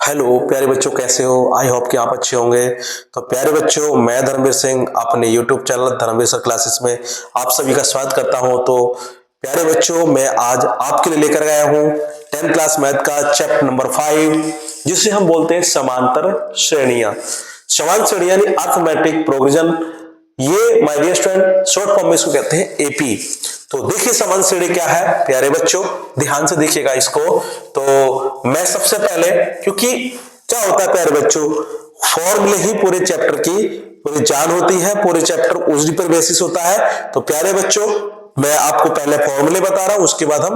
Hello प्यारे बच्चों, कैसे हो? आई होप कि आप अच्छे होंगे। तो प्यारे बच्चों, मैं धर्मवीर सिंह अपने YouTube channel Dharmveer sir classes में आप सभी का स्वागत करता हूं। तो प्यारे बच्चों, मैं आज आपके लिए लेकर आया हूं 10th क्लास मैथ का चैप्टर नंबर 5, जिसे हम बोलते हैं समांतर श्रेणियां। समान श्रेणी यानी अर्थमेटिक प्रोग्रेशन। ये my dear student short form में इसको कहते हैं एपी। तो देखिए समान श्रेणी क्या है प्यारे बच्चों, ध्यान से देखिएगा इसको। तो मैं सबसे पहले, क्योंकि क्या होता है प्यारे बच्चों, फॉर्मूले ही पूरे चैप्टर की पूरी जान होती है, पूरे चैप्टर उसी पर बेसिस होता है। तो प्यारे बच्चों, मैं आपको पहले फॉर्मूले बता रहा हूं, उसके बाद हम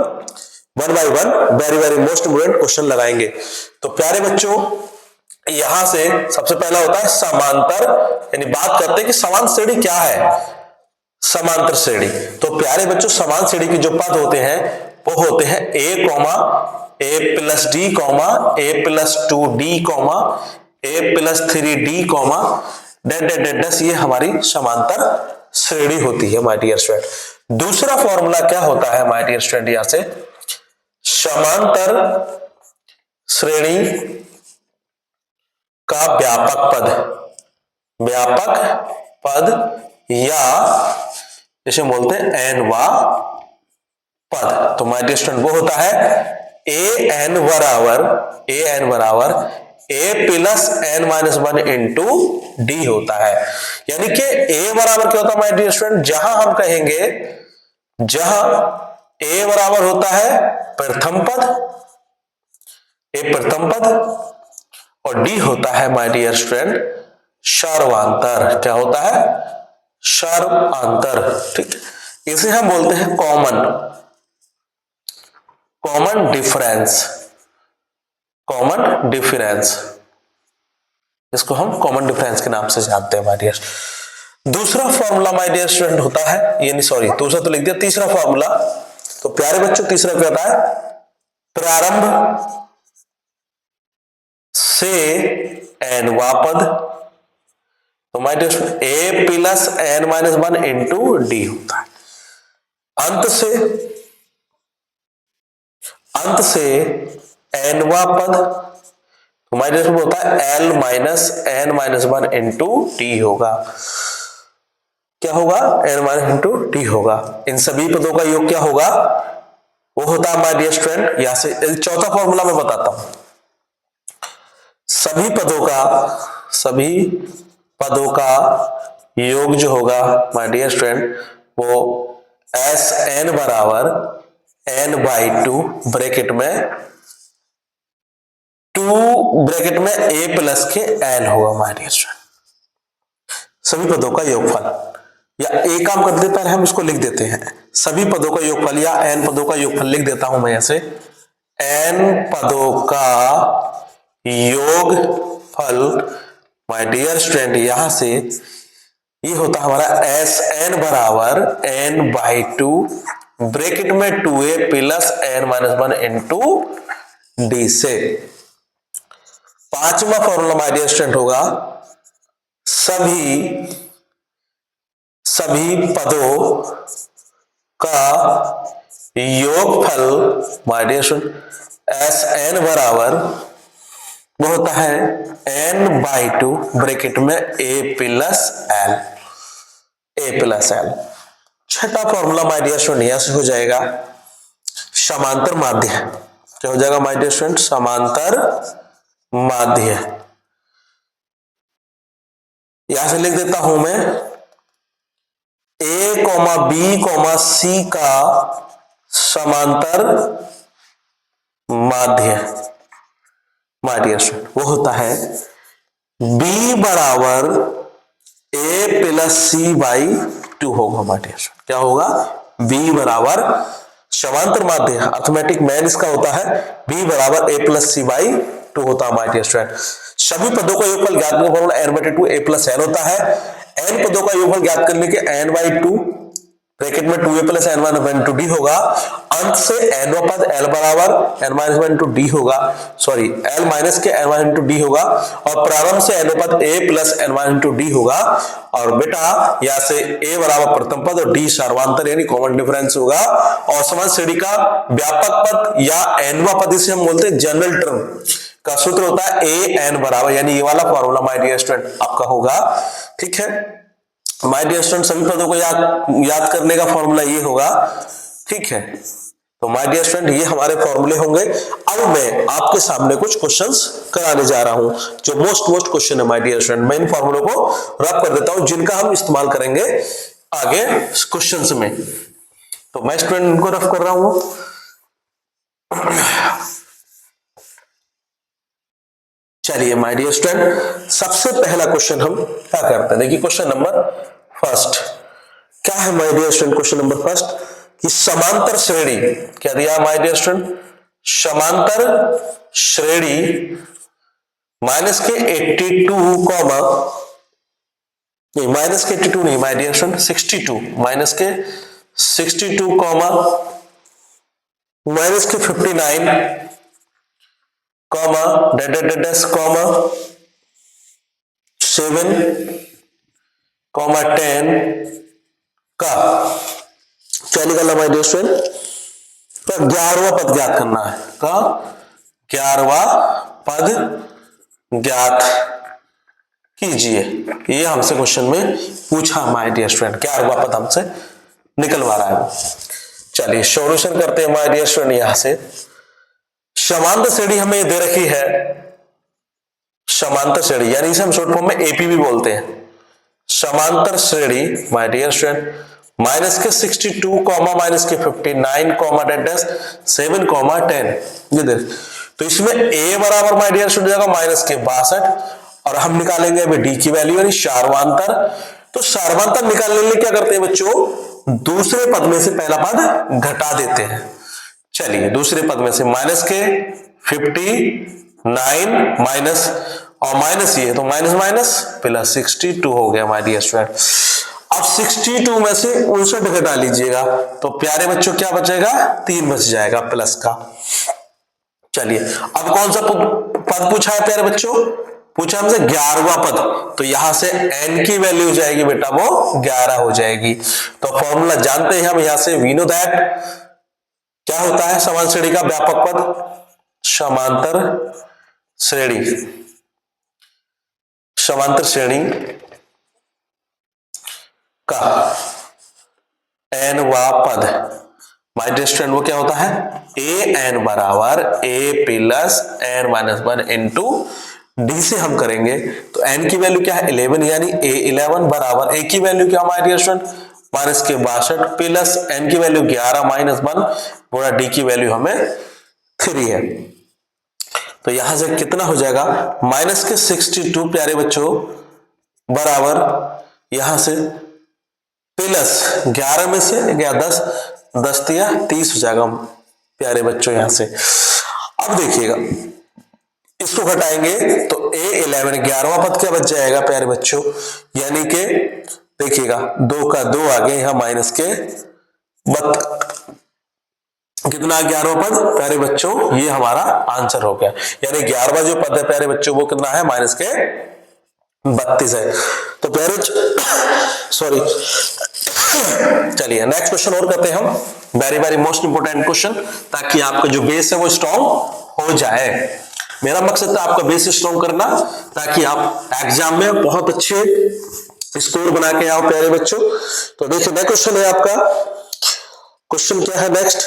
one by one very very most important question लगाएंगे। तो प्यारे बच्चों, यहां से सबसे पहला होता है समांतर, यानी बात करते हैं कि समान श्रेणी क्या है। समांतर श्रेणी, तो प्यारे बच्चों समान श्रेणी के जो पद होते हैं वो होते हैं a comma a plus d comma a plus 2d comma a plus 3d comma डेट। ये हमारी समांतर श्रेणी होती है माय डियर स्टूडेंट। दूसरा फॉर्मूला क्या होता है माय डियर स्टूडेंट, यहां से समांतर श्रेणी का व्यापक पद या जिसे बोलते हैं n-वा पद। तो माय डियर स्टूडेंट वो होता है an बराबर a plus n-1 into d होता है। यानी कि a बराबर क्या होता है माय डियर स्टूडेंट, जहां हम कहेंगे जहां a बराबर होता है प्रथम पद और d होता है माय डियर स्टूडेंट सर्वांतर। क्या होता है? सर्वांतर। ठीक, इसे हम बोलते हैं कॉमन डिफरेंस। इसको हम कॉमन डिफरेंस के नाम से जानते हैं माय डियर। दूसरा फॉर्मूला माय डियर स्टूडेंट होता है, यानी सॉरी दूसरा तो लिख दिया, तीसरा फॉर्मूला। तो प्यारे बच्चों तीसरा क्या होता है? प्रारंभ से n-वा पद। तो my dear student a plus n-1 into d होता है। अंत से n-वा पद, तो माय डियर स्टूडेंट होता है l minus n-1 into D होगा। क्या होगा? n- इंटू डी होगा। इन सभी पदों का योग क्या होगा? वो होता है माय डियर स्टूडेंट, यहां से चौथा फॉर्मूला मैं बताता हूं। सभी पदों का योग जो होगा माय डियर स्टूडेंट वो Sn बराबर n/2 ब्रैकेट में a प्लस के n होगा माय डियर स्टूडेंट। सभी पदों का योगफल, या एक काम कर देते हैं हम इसको लिख देते हैं, सभी पदों का योगफल या n पदों का योगफल लिख देता हूं मैं ऐसे, n पदों का योगफल माय डियर स्टूडेंट यहां से ये होता हमारा Sn बराबर n/2 ब्रैकेट में 2a plus n-1 into d से। पांचवा फॉर्मूला माय डियर स्टूडेंट होगा सभी पदों का योगफल माय डियर स्टूडेंट Sn बराबर वो होता है n/2 ब्रैकेट में a प्लस l। छठा फॉर्मूला माय डियर स्टूडेंट यहां से हो जाएगा समांतर माध्य। क्या हो जाएगा माय डियर स्टूडेंट? समांतर माध्य। यहां से लिख देता हूं मैं a, b, c का समांतर माध्य माय डियर स्टूडेंट वो होता है b बराबर a प्लस c/2 होगा माय डियर स्टूडेंट। क्या होगा? b बराबर समांतर माध्य अर्थमेटिक मैन इसका होता है b बराबर a प्लस c/2 होता है माय डियर स्टूडेंट। सभी पदों का योगफल ज्ञात करने का formula n/2 a plus n होता है। n पदों का योगफल ज्ञात करने के n/2 ब्रैकेट में 2a plus n-1 into D होगा। अंत से n-वा पद l बराबर n-1 इंटू डी होगा, सॉरी l माइनस के n-1 इंटू डी होगा, और प्रारंभ से n-वा पद a plus n-1 into D होगा। और बेटा यहां से a बराबर प्रथम पद और d सर्वांतर यानी कॉमन डिफरेंस होगा। और समान श्रेणी का व्यापक पद या n-वा पद इसे हम बोलते हैं जनरल टर्म। का सूत्र होता है ए एन बराबर, यानी ये वाला फॉर्मूला माय डियर स्टूडेंट आपका होगा। ठीक है माय डियर स्टूडेंट, सभी पदों को याद करने का फॉर्मूला ये होगा। ठीक है तो माय डियर स्टूडेंट ये हमारे फॉर्मूले होंगे। अब मैं आपके सामने कुछ क्वेश्चंस कराने जा रहा हूं जो मोस्ट क्वेश्चन है माय डियर स्टूडेंट। मैं इन फॉर्मूलों को रब कर देता हूं जिनका हम इस्तेमाल करेंगे आगे क्वेश्चंस में। तो मैं स्टूडेंट इनको रफ कर रहा हूं। चलिए माय डियर स्टूडेंट, सबसे पहला क्वेश्चन हम क्या करते हैं, देखिए क्वेश्चन नंबर फर्स्ट क्या है my dear student. Question number first कि समांतर श्रेणी, क्या दिया माय डियर स्टूडेंट, समांतर श्रेणी माइनस के 82 कॉमा, नहीं माइनस के 82 नहीं माय डियर स्टूडेंट 62, माइनस के 62 कॉमा माइनस के 59 कॉमा डैश कॉमा 7 कॉमा 10 का क्या निकालना माय डियर स्टूडेंट, तो 11वां पद ज्ञात करना है। का 11वां पद ज्ञात कीजिए, ये हमसे क्वेश्चन में पूछा माय डियर स्टूडेंट, 11वां पद हमसे निकलवा रहा है। चलिए सॉल्यूशन करते हैं माय डियर स्टूडेंट। यहां से समांतर श्रेणी हमें दे रखी है, समांतर श्रेणी यानी इसे हम शॉर्ट फॉर्म में एपी भी बोलते हैं। समांतर श्रेणी माय डियर स्टूडेंट माइनस के 62 कॉमा माइनस के 59 कॉमा डैश 7 कॉमा 10, ये देख तो इसमें ए बराबर माय डियर स्टूडेंट जाएगा माइनस के 62 और हम निकालेंगे अभी डी की वैल्यू यानी सार्वंतर। तो सार्वंतर निकालने के लिए क्या करते हैं बच्चों, दूसरे पद में से पहला पद घटा देते हैं। चलिए दूसरे पद में से माइनस के 59 माइनस और माइनस ये तो माइनस माइनस प्लस 62 हो गया माय डियर स्टूडेंट। अब 62 में से 59 घटा लीजिएगा तो प्यारे बच्चों क्या बचेगा, 3 बच जाएगा प्लस का। चलिए अब कौन सा पद पूछा है प्यारे बच्चों, पूछा हमसे 11वां पद, तो यहां से n की वैल्यू हो जाएगी बेटा वो 11 हो जाएगी। तो फॉर्मूला जानते हैं हम यहां से, वी नो दैट क्या होता है समांतर श्रेणी का व्यापक पद, समांतर श्रेणी, समांतर श्रेणी का n वां पद माय डियर स्टूडेंट वो क्या होता है, ए एन बराबर a plus n minus 1 into d से हम करेंगे तो n की वैल्यू क्या है 11 यानी a11 बराबर a की वैल्यू क्या हमारे डियर स्टूडेंट माइनस के 62 प्लस n की वैल्यू 11 माइनस 1 बोला d की वैल्यू हमें 3 है। तो यहां से कितना हो जाएगा माइनस के 62 प्यारे बच्चों बराबर यहां से प्लस 11 में से 10 10 दिया 30 हो जाएगा प्यारे बच्चों। यहां से अब देखिएगा इसको घटाएंगे तो a11 11वां पद क्या बच जाएगा प्यारे बच्चों, यानी कि देखिएगा 2 का 2 आ गए यहां माइनस के कितना 11वां पद प्यारे बच्चों, ये हमारा आंसर हो गया। यानी 11वां जो पद है प्यारे बच्चों वो कितना है माइनस के 32 है। तो प्यारे सॉरी चलिए नेक्स्ट क्वेश्चन और करते हैं हम, वेरी मोस्ट इंपोर्टेंट क्वेश्चन, ताकि आपका जो बेस है वो स्ट्रॉन्ग हो जाए। मेरा मकसद था आपका बेस स्ट्रॉन्ग करना ताकि आप एग्जाम में बहुत अच्छे स्कोर बना के आओ प्यारे बच्चों। तो देखिए नेक्स्ट क्वेश्चन है आपका, क्वेश्चन क्या है नेक्स्ट,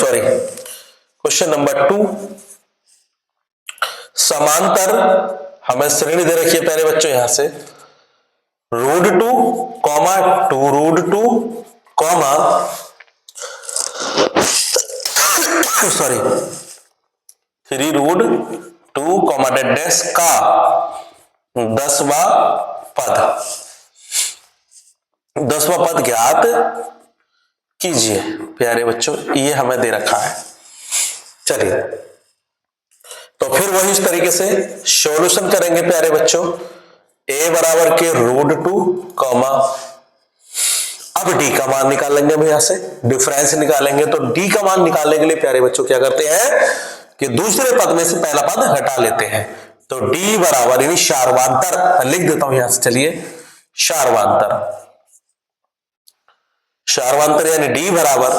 सॉरी क्वेश्चन नंबर 2, समांतर हमें श्रेणी दे रखी है प्यारे बच्चों यहां से √2 comma 2√2 comma sorry 3√2 comma dash का 10वां पद ज्ञात कीजिए प्यारे बच्चों, ये हमें दे रखा है। चलिए तो फिर वही इस तरीके से सॉल्यूशन करेंगे प्यारे बच्चों, a बराबर के √2 कॉमा अब d का मान निकाल लेंगे हम यहां से, डिफरेंस निकालेंगे तो d का मान निकालने के लिए प्यारे बच्चों क्या करते हैं कि दूसरे पद में से पहला पद हटा लेते हैं। तो d बराबर यानी सार्वंतर लिख देता हूं यहां से, चलिए सार्वंतर यानी d बराबर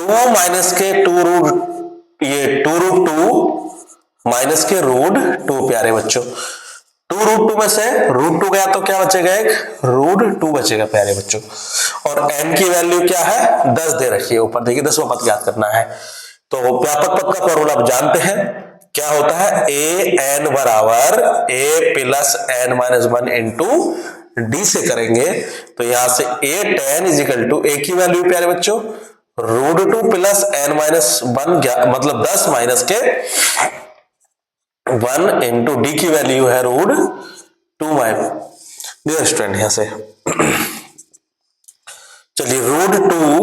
2 माइनस के 2 रूट, ये 2 रूट 2 माइनस के रूट 2 प्यारे बच्चों। 2 रूट 2 में से रूट 2 गया तो क्या बचेगा, एक रूट 2 बचेगा प्यारे बच्चों। और n की वैल्यू क्या है, 10 दे रखी है ऊपर, देखिए 10वां पद याद करना है। तो व्यापक पद का फॉर्मूला आप जानते हैं, क्या होता है, ए एन बराबर a plus n minus 1 into d से करेंगे। तो यहां से a ten is equal to a की वैल्यू प्यारे बच्चों रूट 2 प्लस एन माइनस 1, मतलब 10 माइनस के 1 इंटू डी की वैल्यू है रूट 2 माइ डियर स्टूडेंट। यहां से चलिए रूट 2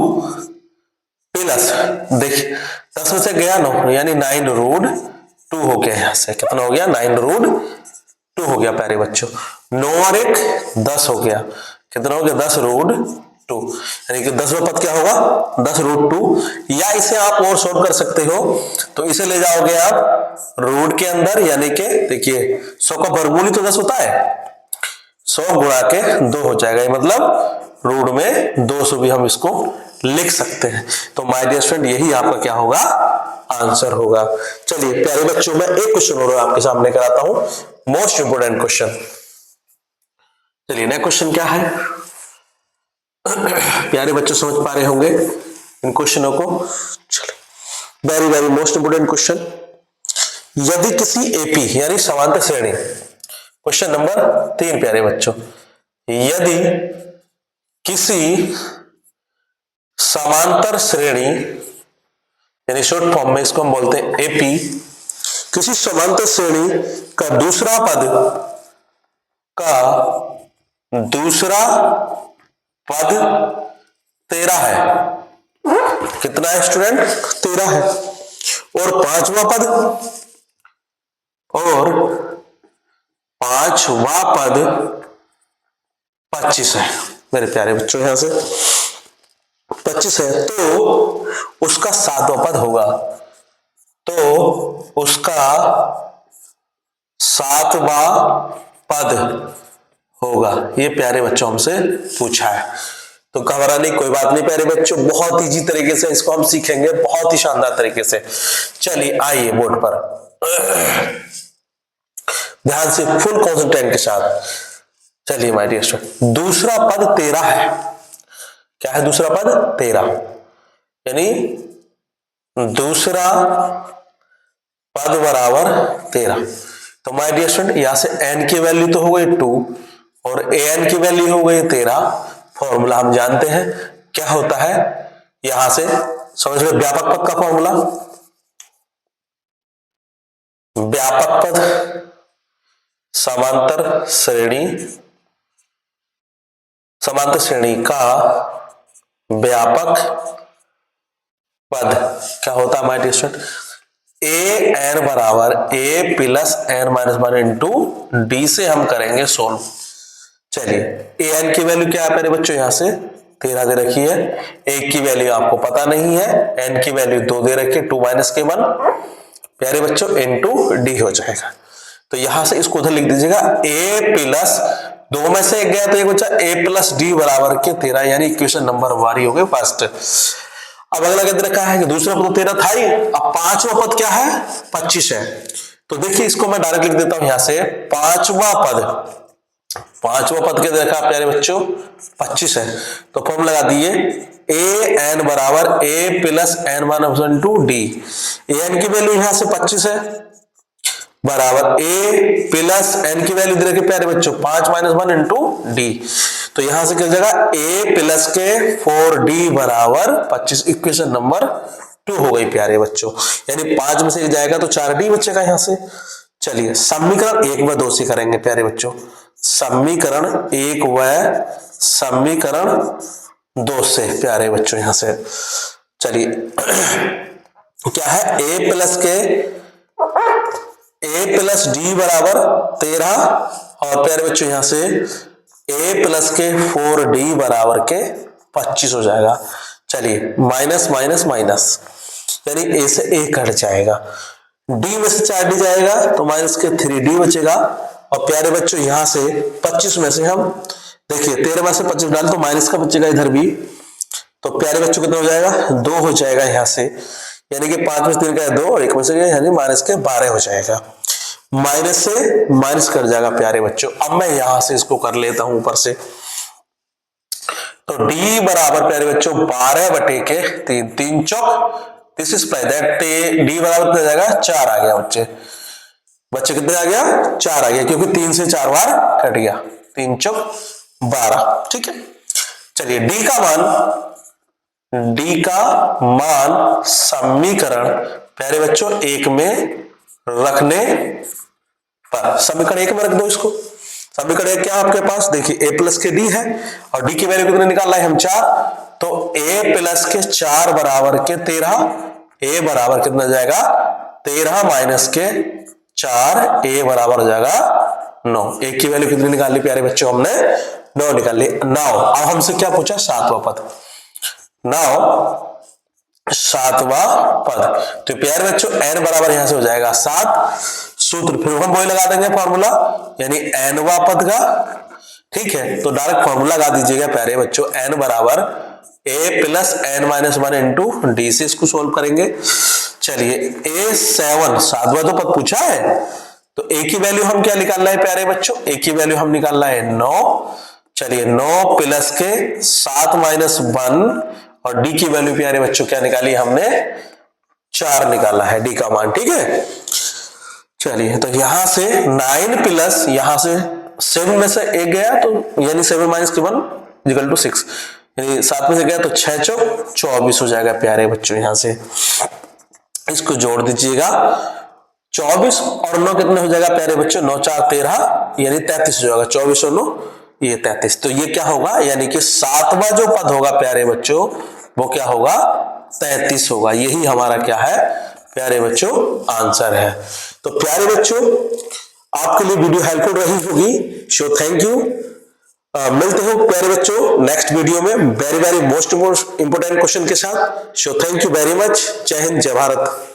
प्लस, देखिए 10 में से गया 9 यानी 9 रूट 2 हो गया, यहां से कितना हो गया, 9 रूट 2 हो गया प्यारे बच्चों। 9 और 1 10 हो गया, कितना हो गया, 10 रूट 2, यानी कि 10वां पद क्या होगा, 10 रूट 2। या इसे आप और सॉल्व कर सकते हो, तो इसे ले जाओगे आप रूट के अंदर, यानी कि देखिए 100 का वर्गमूल ही तो 10 होता है, 100 गुणा के 2 हो जाएगा, मतलब रूट में 200 भी हम इसको लिख सकते हैं। तो माय डियर स्टूडेंट यही आपका क्या होगा, आंसर होगा। चलिए प्यारे बच्चों, मैं एक क्वेश्चन और आपके सामने कराता हूं, मोस्ट इंपोर्टेंट क्वेश्चन। चलिए नेक्स्ट क्वेश्चन क्या है, प्यारे बच्चों समझ पा रहे होंगे इन क्वेश्चनों को। चलिए very very most important question, यदि किसी एपी यानी समांतर श्रेणी, क्वेश्चन नंबर 3 प्यारे बच्चों, यदि किसी समांतर श्रेणी यानी शॉर्ट फॉर्म में इसको हम बोलते हैं एपी, किसी समांतर श्रेणी का दूसरा पद 13 है, कितना है स्टूडेंट, 13 है, और पांचवा पद 25 है मेरे प्यारे बच्चों, यहां से 25 है, तो उसका 7वां पद होगा, तो उसका 7वां पद होगा, ये प्यारे बच्चों हमसे पूछा है। तो घबराने कोई बात नहीं प्यारे बच्चों, बहुत इजी तरीके से इसको हम सीखेंगे, बहुत ही शानदार तरीके से। चलिए आइए बोर्ड पर ध्यान से फुल कॉन्सेंट्रेशन के साथ। चलिए माय डियर स्टूडेंट, दूसरा पद 13 है, क्या है दूसरा पद 13, यानी दूसरा पद बराबर 13। तो माय डियर स्टूडेंट यहां से n की वैल्यू तो हो गई 2 और an की वैल्यू हो गई 13। फॉर्मूला हम जानते हैं क्या होता है, यहां से समझ लो व्यापक पद का फॉर्मूला, व्यापक पद समांतर श्रेणी का व्यापक पद क्या होता है my dear student, a n बराबर a plus n minus 1 into d से हम करेंगे सोल्व। चलिए ए एन की वैल्यू क्या है मेरे बच्चों, यहां से 13 दे रखी है, ए की वैल्यू आपको पता नहीं है, एन की वैल्यू 2 दे रखी है, 2 माइनस के 1 प्यारे बच्चों इंटू डी हो जाएगा। तो यहां से इसको उधर लिख दीजिएगा, ए प्लस 2 में से एक गया तो एक बच्चा ए प्लस डी बराबर के 13, यानी इक्वेशन नंबर 1 हो गए फर्स्ट। अब अगला क्या रखा है कि दूसरा पद 13 था ही, अब पांचवा पद क्या है 25 है। तो देखिए इसको मैं डायरेक्ट लिख देता हूं यहां से, पांचवा पद क्या देखा प्यारे बच्चों 25 है, तो फॉर्म लगा दिए ए एन बराबर a plus n minus 1 to d, a n की वैल्यू यहां से 25 है बराबर ए प्लस एन की वैल्यू दे रखी प्यारे बच्चों 5 माइनस 1 इंटू डी, तो यहां से क्या जाएगा ए प्लस के 4d बराबर 25, इक्वेशन नंबर 2 हो गई प्यारे बच्चों, यानी 5 में से जाएगा तो 4d बचेगा यहां से। चलिए समीकरण 1 व 2 से करेंगे प्यारे बच्चों, समीकरण 1 व समीकरण 2 से प्यारे बच्चों यहां से। चलिए क्या है ए प्लस डी बराबर 13 और प्यारे बच्चों यहां से a प्लस के 4d बराबर के 25 हो जाएगा। चलिए माइनस माइनस माइनस, यानी a से a कट जाएगा, d में से 4d जाएगा तो माइनस के 3d बचेगा, और प्यारे बच्चों यहां से 25 में से हम देखिए 13 में से 25 डाल तो माइनस का बचेगा इधर भी, तो प्यारे बच्चों कितना हो जाएगा, 2 हो जाएगा यहाँ से, यानी कि 5 में से 3 का 2 और 1 में से यानी माइनस के 12 हो जाएगा। माइनस से माइनस कर जाएगा प्यारे बच्चों। अब मैं यहां से इसको कर लेता हूं ऊपर से, तो d बराबर प्यारे बच्चों 12 बटे के 3, 3 चौक, दिस इज दैट d बराबर कितना जाएगा, 4 आ गया बच्चे कितने आ गया, 4 आ गया, क्योंकि 3 से 4 बार कट गया, 3 चौक 12। ठीक है, चलिए d का मान समीकरण प्यारे बच्चों 1 में रखने पर, समीकरण 1 में रख दो इसको। समीकरण 1 क्या आपके पास, देखिए a प्लस के d है और d की वैल्यू कितने निकालना है हम 4, तो a प्लस के 4 बराबर के 13, a बराबर कितना जाएगा 13 माइनस के 4, a बराबर हो जाएगा 9। a की वैल्यू कितनी निकाली प्यारे बच्चों, हमने 9 निकाल ली। 9 अब हमसे क्या पूछा, 7वां पद, 7वां पद, तो प्यारे बच्चों n बराबर यहां से हो जाएगा 7, सूत्र फिर हम वही लगा देंगे फॉर्मूला, यानी nवां पद का। ठीक है, तो डायरेक्ट फॉर्मूला लगा दीजिएगा प्यारे बच्चों, n बराबर a plus n minus 1 into d से इसको सोल्व करेंगे। चलिए a7, 7वां तो पद पूछा है, तो a की वैल्यू हम क्या निकालना है प्यारे बच्चों, a की वैल्यू हम निकालना है 9। चलिए 9 प्लस के 7 माइनस 1 और d की वैल्यू प्यारे बच्चों क्या निकाली हमने, 4 निकाला है d का मान। ठीक है, चलिए तो यहां से 9 प्लस यहां से 7 में से 1 गया, तो यानी 7 माइनस 1 इक्वल टू 6, यानी 7 में से गया तो 6 चौक 24 हो जाएगा प्यारे बच्चों। यहां से इसको जोड़ दीजिएगा, 24 और 9 कितने हो जाएगा प्यारे बच्चों, 9 4 13 यानी 33 हो जाएगा, 24 और 9 ये 33। तो ये क्या होगा, यानी कि 7वां जो पद होगा प्यारे बच्चों वो क्या होगा, 33 होगा। यही हमारा क्या है प्यारे बच्चों, आंसर है। तो प्यारे बच्चों आपके लिए वीडियो हेल्पफुल रही होगी, सो थैंक यू। मिलते हो प्यारे बच्चों नेक्स्ट वीडियो में very very most important question के साथ। So thank you very much. जय हिंद, जय भारत।